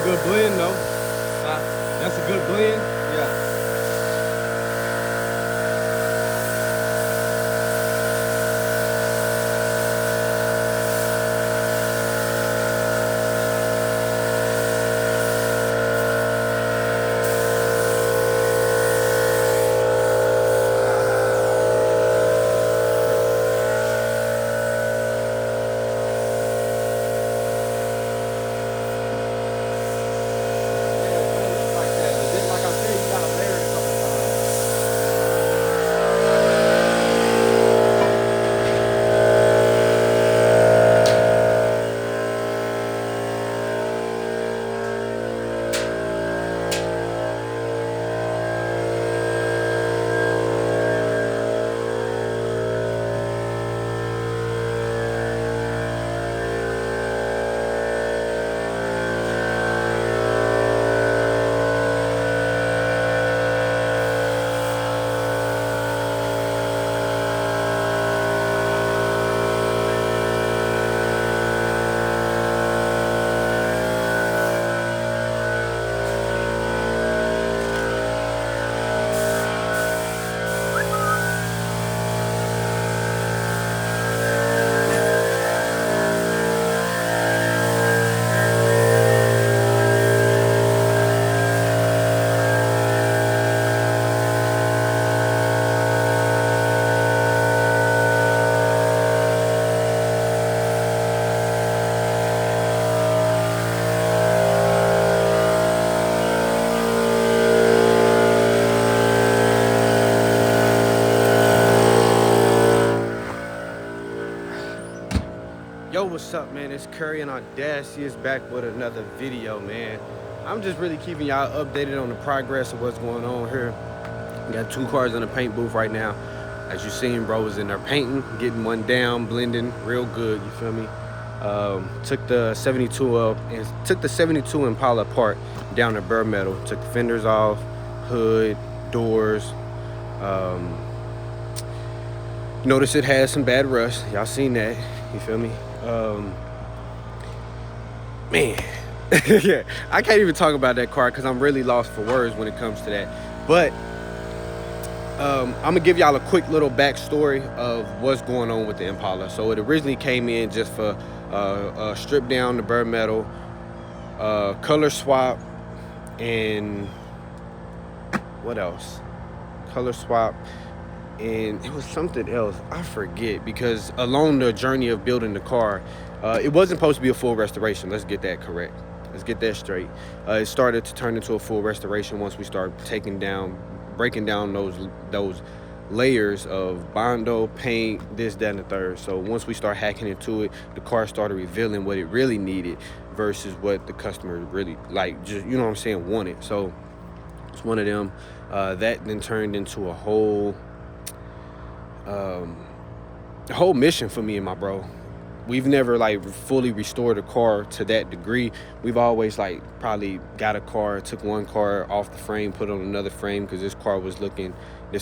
good blend though. That's a good blend. Yeah. Yo, what's up, man? It's Curry and Audaciest back with another video, man. I'm just really keeping y'all updated on the progress of what's going on here. We got 2 cars in the paint booth right now. As you seen, bro was in there painting, getting one down, blending real good, you feel me? Took the 72 Impala apart down to bare metal. Took the fenders off, hood, doors. Notice it has some bad rust. Y'all seen that, you feel me? Man, yeah, I can't even talk about that car because I'm really lost for words when it comes to that. But I'm gonna give y'all a quick little backstory of what's going on with the Impala. So it originally came in just for strip down the bare metal, color swap, and what else? Color swap. And it was something else, I forget, because along the journey of building the car, it wasn't supposed to be a full restoration. Let's get that correct. Let's get that straight. It started to turn into a full restoration once we start breaking down those layers of Bondo, paint, this, that, and the third. So once we start hacking into it, the car started revealing what it really needed versus what the customer really, like, just, you know what I'm saying, wanted. So it's one of them. That then turned into a whole mission for me and my bro. We've never like fully restored a car to that degree. We've always like probably got a car, took one car off the frame, put on another frame because this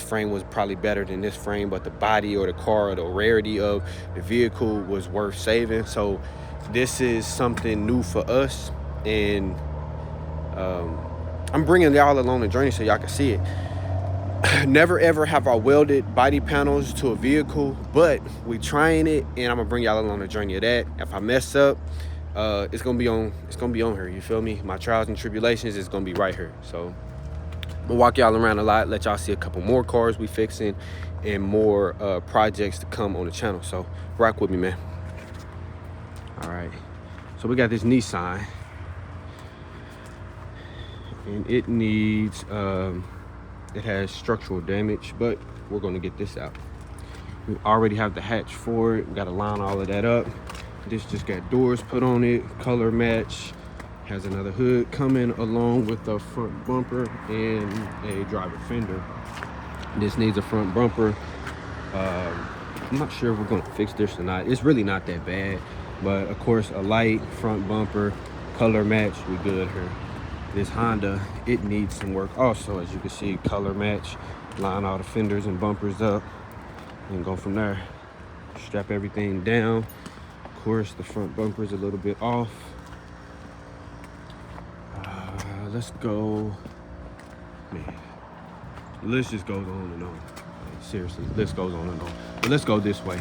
frame was probably better than this frame, but the body or the car or the rarity of the vehicle was worth saving. So this is something new for us, and I'm bringing y'all along the journey so y'all can see it. Never ever have I welded body panels to a vehicle, but we trying it, and I'm gonna bring y'all along the journey of that. If I mess up, it's gonna be on here, you feel me? My trials and tribulations is gonna be right here. So I'm gonna walk y'all around a lot, let y'all see a couple more cars we fixing and more projects to come on the channel. So rock with me, man. All right, so we got this Nissan, and it needs it has structural damage, but we're going to get this out. We already have the hatch for it. We got to line all of that up. This just got doors put on it, color match. Has another hood coming along with the front bumper and a driver fender. This needs a front bumper. I'm not sure if we're going to fix this or not. It's really not that bad, but of course a light, front bumper, color match, we good here. This Honda, it needs some work also. As you can see, color match, line all the fenders and bumpers up, and go from there. Strap everything down. Of course, the front bumper is a little bit off. let's go, man. The list just goes on and on. Like, seriously, the list goes on and on. But let's go this way.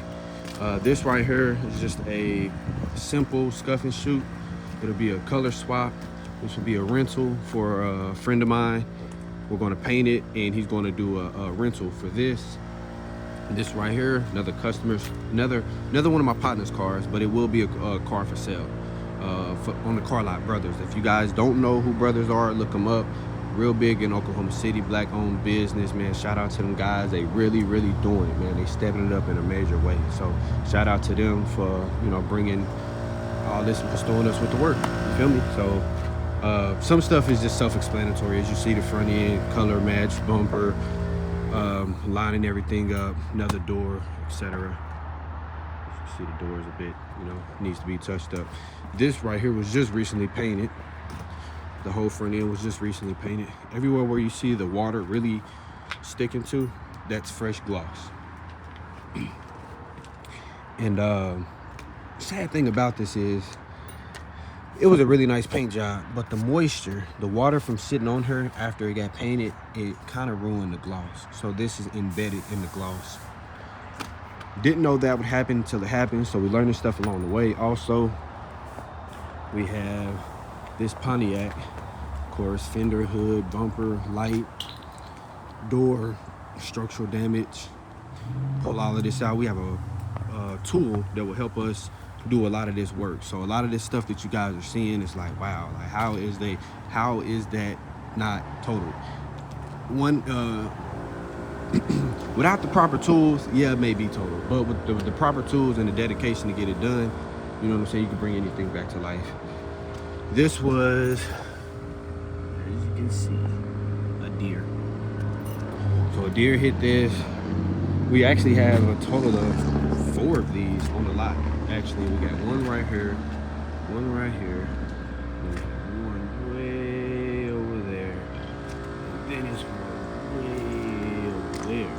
This right here is just a simple scuff and shoot. It'll be a color swap. This will be a rental for a friend of mine. We're gonna paint it, and he's gonna do a rental for this. This right here, another customer's, another one of my partner's cars, but it will be a car for sale on the Car Lot Brothers. If you guys don't know who Brothers are, look them up. Real big in Oklahoma City, black owned business, man. Shout out to them guys. They really doing it, man. They stepping it up in a major way. So shout out to them for, you know, bringing all this and bestowing us with the work. You feel me? So some stuff is just self-explanatory. As you see, the front end, color match, bumper, lining everything up, another door, etc. You see the doors a bit, you know, needs to be touched up. This right here was just recently painted. The whole front end was just recently painted. Everywhere where you see the water really sticking to, that's fresh gloss. And sad thing about this is, it was a really nice paint job, but the moisture, the water from sitting on her after it got painted, it kind of ruined the gloss. So this is embedded in the gloss. Didn't know that would happen until it happened, so we learned this stuff along the way. Also, we have this Pontiac, of course, fender, hood, bumper, light, door, structural damage. Pull all of this out. We have a tool that will help us do a lot of this work. So a lot of this stuff that you guys are seeing is like, wow, like how is that not total? One, without the proper tools, yeah, it may be total, but with the proper tools and the dedication to get it done, you know what I'm saying, you can bring anything back to life. This was, as you can see, a deer. So a deer hit this. We actually have a total of 4 of these on the lot. Actually, we got one right here, one right here, and one way over there, and then it's one way over there.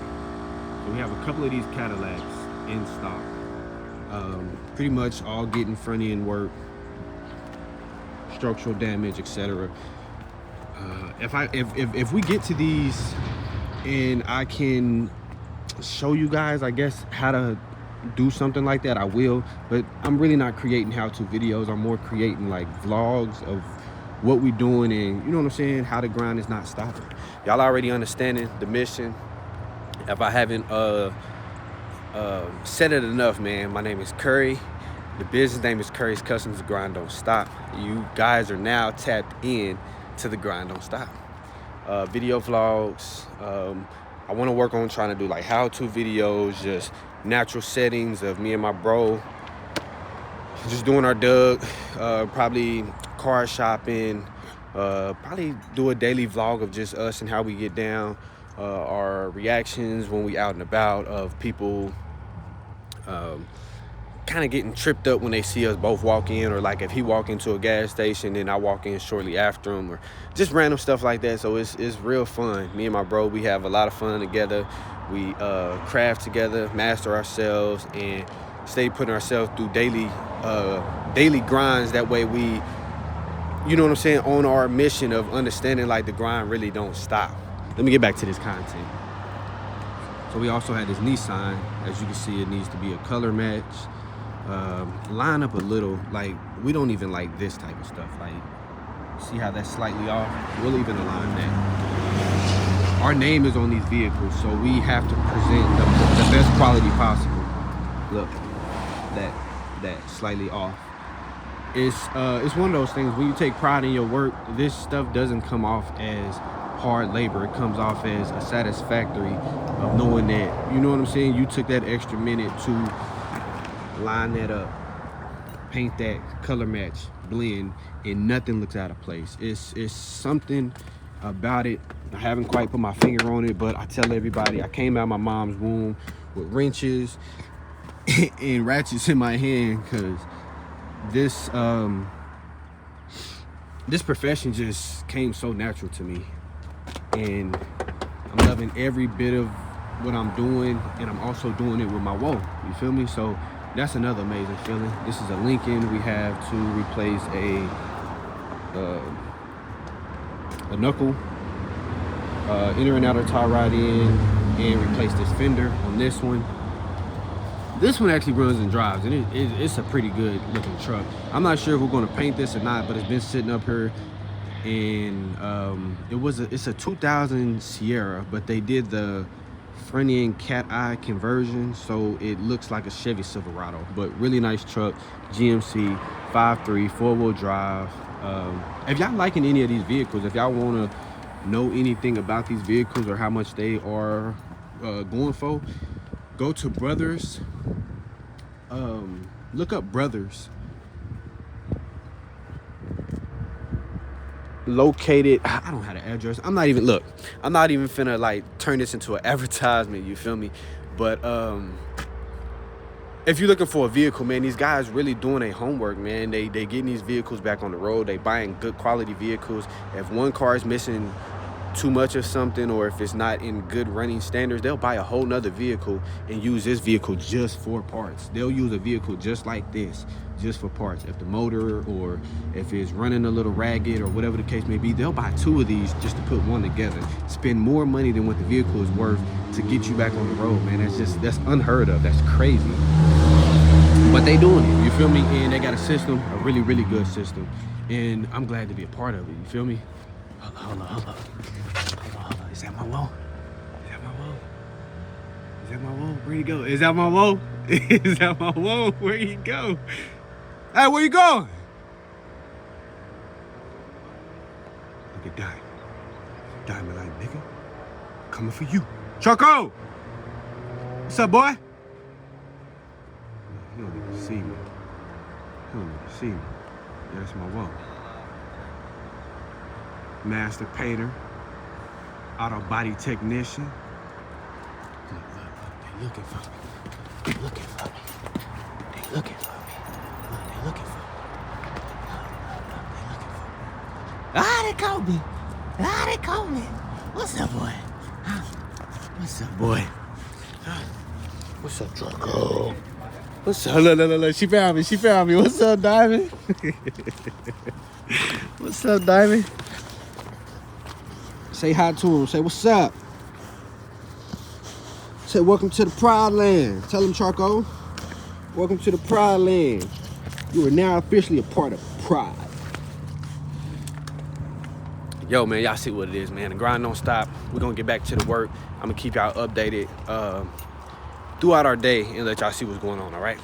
So we have a couple of these Cadillacs in stock. Pretty much all getting front end work, structural damage, etc. If we get to these and I can show you guys, I guess, how to do something like that, I will. But I'm really not creating how-to videos. I'm more creating like vlogs of what we doing, and you know what I'm saying, how the grind is not stopping. Y'all already understanding the mission. If I haven't said it enough, man, my name is Curry. The business name is Curry's Customs. The grind don't stop. You guys are now tapped in to the grind don't stop. Video vlogs. I want to work on trying to do like how-to videos, just natural settings of me and my bro just doing our Doug, probably car shopping, probably do a daily vlog of just us and how we get down, our reactions when we out and about, of people kind of getting tripped up when they see us both walk in, or like if he walk into a gas station and I walk in shortly after him, or just random stuff like that. So it's real fun. Me and my bro, we have a lot of fun together. We craft together, master ourselves, and stay putting ourselves through daily grinds. That way we, you know what I'm saying, on our mission of understanding like the grind really don't stop. Let me get back to this content. So we also had this Nissan. As you can see, it needs to be a color match. Line up a little, like we don't even like this type of stuff. Like, see how that's slightly off? We'll even align that. Our name is on these vehicles, so we have to present the best quality possible. Look, that slightly off. It's one of those things, when you take pride in your work, this stuff doesn't come off as hard labor. It comes off as a satisfactory of knowing that, you know what I'm saying, you took that extra minute to line that up, paint that, color match, blend, and nothing looks out of place. It's something about it. I haven't quite put my finger on it, but I tell everybody, I came out of my mom's womb with wrenches and ratchets in my hand, because this profession just came so natural to me, and I'm loving every bit of what I'm doing, and I'm also doing it with my woe. You feel me? So that's another amazing feeling. This is a Lincoln. We have to replace a a knuckle, inner and outer tie rod in, and replace this fender on this one. This one actually runs and drives, and it's a pretty good looking truck. I'm not sure if we're going to paint this or not, but it's been sitting up here, and it's a 2000 Sierra, but they did the front end cat eye conversion, so it looks like a Chevy Silverado. But really nice truck, GMC 5.3 4-wheel drive. If y'all liking any of these vehicles, if y'all want to know anything about these vehicles or how much they are going for, go to Brothers. Look up Brothers. Located, I don't have the address. I'm not even finna like turn this into an advertisement, you feel me? But if you're looking for a vehicle, man, these guys really doing their homework, man. They getting these vehicles back on the road. They buying good quality vehicles. If one car is missing too much of something, or if it's not in good running standards, they'll buy a whole nother vehicle and use this vehicle just for parts. They'll use a vehicle just like this just for parts. If the motor or if it's running a little ragged or whatever the case may be, they'll buy two of these just to put one together, spend more money than what the vehicle is worth to get you back on the road, man. That's unheard of. That's crazy, but they doing it, you feel me? And they got a system, a really, really good system, and I'm glad to be a part of it, you feel me? Hold on. Is that my wall? Where you go? Is that my wall? Where you go? Hey, where you going? Look at Diamond. Diamond like, nigga, coming for you. Choco! What's up, boy? You don't even see me. Yeah, that's my wall. Master painter, auto body technician. Look, they looking for me. They looking for me. Look, they looking for me. Ah, they caught me. What's up, boy? What's up, boy? What's up, Draco? What's up? Look. She found me. What's up, Diamond? What's up, Diamond? Say hi to him. Say, what's up? Say, welcome to the Pride Land. Tell him, Charco. Welcome to the Pride Land. You are now officially a part of Pride. Yo, man, y'all see what it is, man. The grind don't stop. We're going to get back to the work. I'm going to keep y'all updated throughout our day and let y'all see what's going on, all right?